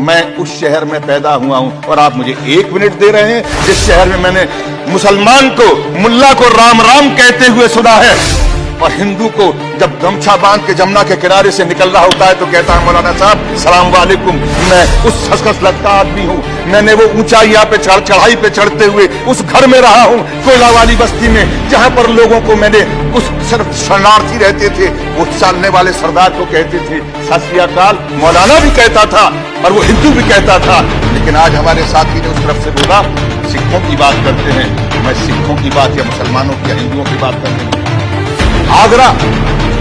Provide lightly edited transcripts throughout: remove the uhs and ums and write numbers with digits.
मैं उस शहर में पैदा हुआ हूं और आप मुझे 1 मिनट दे रहे हैं जिस शहर में मैंने मुसलमान को, मुल्ला को राम राम कहते हुए सुना है और हिंदू को जब गमछा बांध के जमुना के किनारे से निकल रहा होता है तो कहता है मौलाना साहब सलाम वालेकुम। मैं उस खसखस लगता आदमी हूँ। मैंने वो ऊंचाइयां पे चढ़ाई पे चढ़ते हुए उस घर में रहा हूँ, कोयला वाली बस्ती में, जहां पर लोगों को मैंने उस सिर्फ शरणार्थी रहते थे वो चालने वाले सरदार को कहते थे सत श्री अकाल। मौलाना भी कहता था और वो हिंदू भी कहता था। लेकिन आज हमारे साथी ने उस तरफ से बोला सिखों की बात करते हैं। मैं सिखों की बात या मुसलमानों की या हिंदुओं की बात करते हैं। आगरा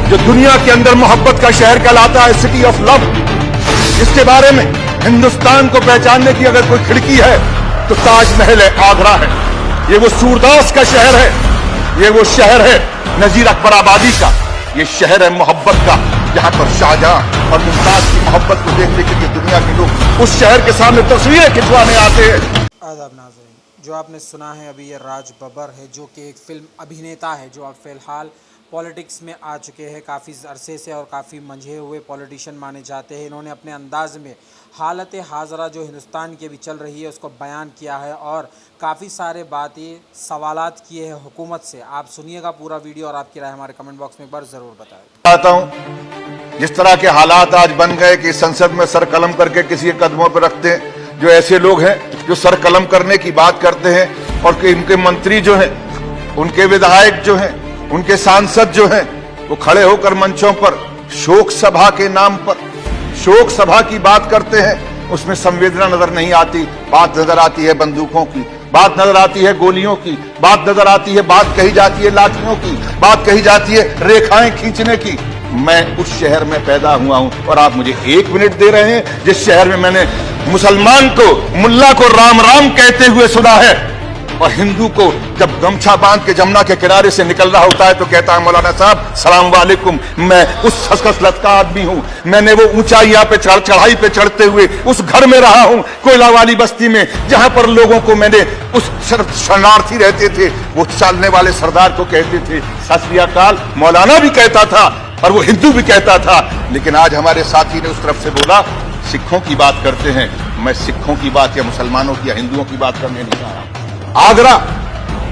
जो दुनिया के अंदर मोहब्बत का शहर कहलाता है, सिटी ऑफ लव, इसके बारे में हिंदुस्तान को पहचानने की अगर कोई खिड़की है तो ताजमहल है, आगरा है। ये वो सूरदास का शहर है, ये वो शहर है नजीर अकबर आबादी का, ये शहर है मोहब्बत का, जहां पर शाहजहां और मुमताज की मोहब्बत को देखने के लिए दुनिया के लोग उस शहर के सामने तस्वीरें खिंचवाने आते हैं। आदाब नाज़रीन, जो आपने सुना है अभी ये राज बब्बर है जो कि एक फिल्म अभिनेता है जो अब फिलहाल पॉलिटिक्स में आ चुके हैं। काफ़ी अरसे से और काफ़ी मंझे हुए पॉलिटिशियन माने जाते हैं। इन्होंने अपने अंदाज में हालत हाज़रा जो हिंदुस्तान की अभी चल रही है उसको बयान किया है और काफ़ी सारे बातें सवालात किए हैं हुकूमत से। आप सुनिएगा पूरा वीडियो और आपकी राय हमारे कमेंट बॉक्स में एक बार ज़रूर बताएं। चाहता हूँ जिस तरह के हालात आज बन गए कि संसद में सर कलम करके किसी के कदमों पर रखते हैं, जो ऐसे लोग हैं जो सर कलम करने की बात करते हैं और इनके मंत्री जो हैं, उनके विधायक जो हैं, उनके सांसद जो हैं, वो खड़े होकर मंचों पर शोक सभा के नाम पर शोक सभा की बात करते हैं। उसमें संवेदना नजर नहीं आती, बात नजर आती है बंदूकों की, बात नजर आती है गोलियों की, बात नजर आती है, बात कही जाती है लाठियों की, बात कही जाती है रेखाएं खींचने की। मैं उस शहर में पैदा हुआ हूं और आप मुझे 1 मिनट दे रहे हैं जिस शहर में मैंने मुसलमान को, मुल्ला को राम राम कहते हुए सुना है और हिंदू को जब गमछा बांध के जमुना के किनारे से निकल रहा होता है तो कहता है मौलाना साहब सलाम वालेकुम। मैं उस खसखस लगता आदमी हूँ। मैंने वो ऊंचाइयां पे चढ़ाई पे चढ़ते हुए उस घर में रहा हूँ, कोयला वाली बस्ती में, जहां पर लोगों को मैंने उस सिर्फ शरणार्थी रहते थे वो चालने वाले सरदार को कहते थे सत श्री अकाल। मौलाना भी कहता था और वो हिंदू भी कहता था। लेकिन आज हमारे साथी ने उस तरफ से बोला सिखों की बात करते हैं। मैं सिखों की बात या मुसलमानों की या हिंदुओं की बात करने नहीं चाह रहा। आगरा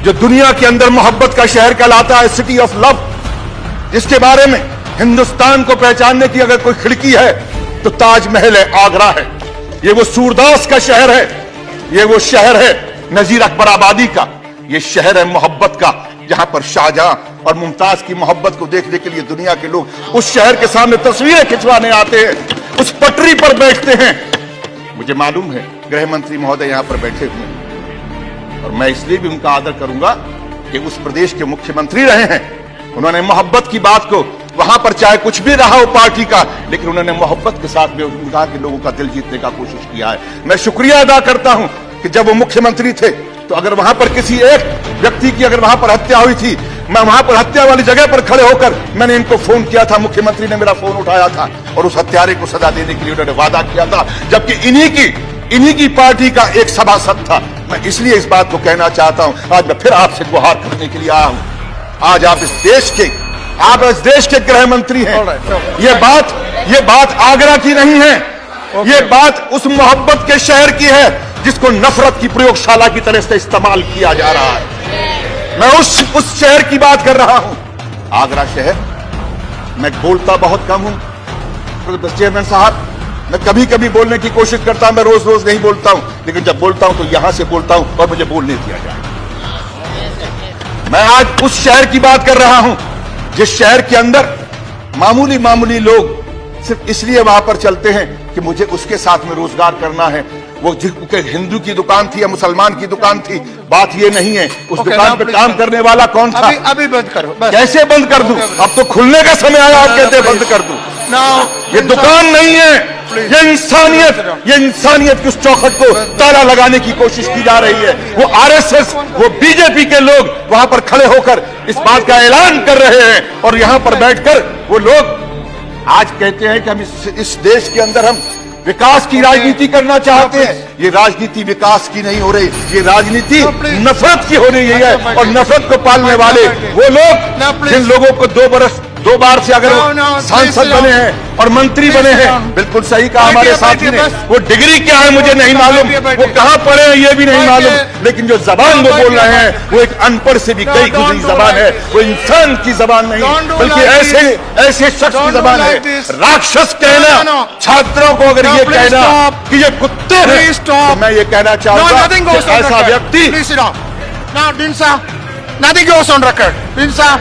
जो दुनिया के अंदर मोहब्बत का शहर कहलाता है, सिटी ऑफ लव, जिसके बारे में हिंदुस्तान को पहचानने की अगर कोई खिड़की है तो ताजमहल है, आगरा है। ये वो सूरदास का शहर है, ये वो शहर है नजीर अकबर आबादी का, ये शहर है मोहब्बत का, जहां पर शाहजहां और मुमताज की मोहब्बत को देखने के लिए दुनिया के लोग उस शहर के सामने तस्वीरें खिंचवाने आते हैं, उस पटरी पर बैठते हैं। मुझे मालूम है गृह मंत्री महोदय यहां पर बैठे हुए हैं और मैं इसलिए भी उनका आदर करूंगा कि उस प्रदेश के मुख्यमंत्री रहे हैं। उन्होंने मोहब्बत की बात को वहां पर चाहे कुछ भी रहा हो पार्टी का, लेकिन उन्होंने मोहब्बत के साथ में उनका के लोगों का दिल जीतने का कोशिश किया है। मैं शुक्रिया अदा करता हूं कि जब वो मुख्यमंत्री थे तो अगर वहां पर किसी एक व्यक्ति की अगर वहां पर हत्या हुई थी, मैं वहां पर हत्या वाली जगह पर खड़े होकर मैंने इनको फोन किया था, मुख्यमंत्री ने मेरा फोन उठाया था और उस हत्यारे को सजा देने के लिए उन्होंने वादा किया था, जबकि इन्हीं की पार्टी का एक सभासद था। मैं इसलिए इस बात को कहना चाहता हूं, आज मैं फिर आपसे गुहार करने के लिए आया हूं। आज आप इस देश के गृह मंत्री हैं। ये बात आगरा की नहीं है, ये बात उस मोहब्बत के शहर की है जिसको नफरत की प्रयोगशाला की तरह से इस्तेमाल किया जा रहा है। मैं उस शहर की बात कर रहा हूं, आगरा शहर। मैं बोलता बहुत कम हूं चेयरमैन साहब, मैं कभी कभी बोलने की कोशिश करता हूं, मैं रोज रोज नहीं बोलता हूं, लेकिन जब बोलता हूं तो यहां से बोलता हूं और मुझे बोलने दिया जाए। मैं आज उस शहर की बात कर रहा हूं जिस शहर के अंदर मामूली लोग सिर्फ इसलिए वहां पर चलते हैं कि मुझे उसके साथ में रोजगार करना है। वो हिंदू की दुकान थी या मुसलमान की दुकान थी, बात ये नहीं है। उस दुकान पे काम करने वाला कौन था? अभी बंद करो। कैसे बंद कर दूं? अब तो खुलने का समय आया, आप कहते हैं बंद कर दूं। ये दुकान नहीं है, ये इंसानियत की उस चौखट को ताला लगाने की कोशिश की जा रही है। वो आरएसएस, वो बीजेपी के लोग वहां पर खड़े होकर इस बात का ऐलान कर रहे हैं और यहां पर बैठकर वो लोग आज कहते हैं कि हम इस देश के अंदर हम विकास की राजनीति करना चाहते हैं। ये राजनीति विकास की नहीं हो रही, ये राजनीति नफरत की हो रही है। और नफरत को पालने वाले वो लोग जिन लोगों को 2 बरस 2 बार से अगर No, सांसद please बने sit हैं और मंत्री बने हैं, बिल्कुल सही कहा बैठिए, हमारे साथी बैठिए, ने। बस। वो डिग्री क्या है मुझे नहीं मालूम, बैठिए। वो कहाँ पढ़े हैं ये भी नहीं बैठिए। मालूम, लेकिन जो जबान वो बोल रहे हैं वो एक अनपढ़ से भी No, कई don't गुजरी do जबान like है, this. वो इंसान की जबान नहीं Don't do बल्कि like ऐसे शख्स की Don't do जबान है। like this. राक्षस कहना, No. छात्रों को अगर No, ये please कहना stop. कि ये कुत्ते हैं, Please stop. तो मैं ये कहना No, चाहूंगा nothing कि goes on ऐसा record. व्यक्ति Please sit down. Now, Din sir, nothing goes on record. Din sir,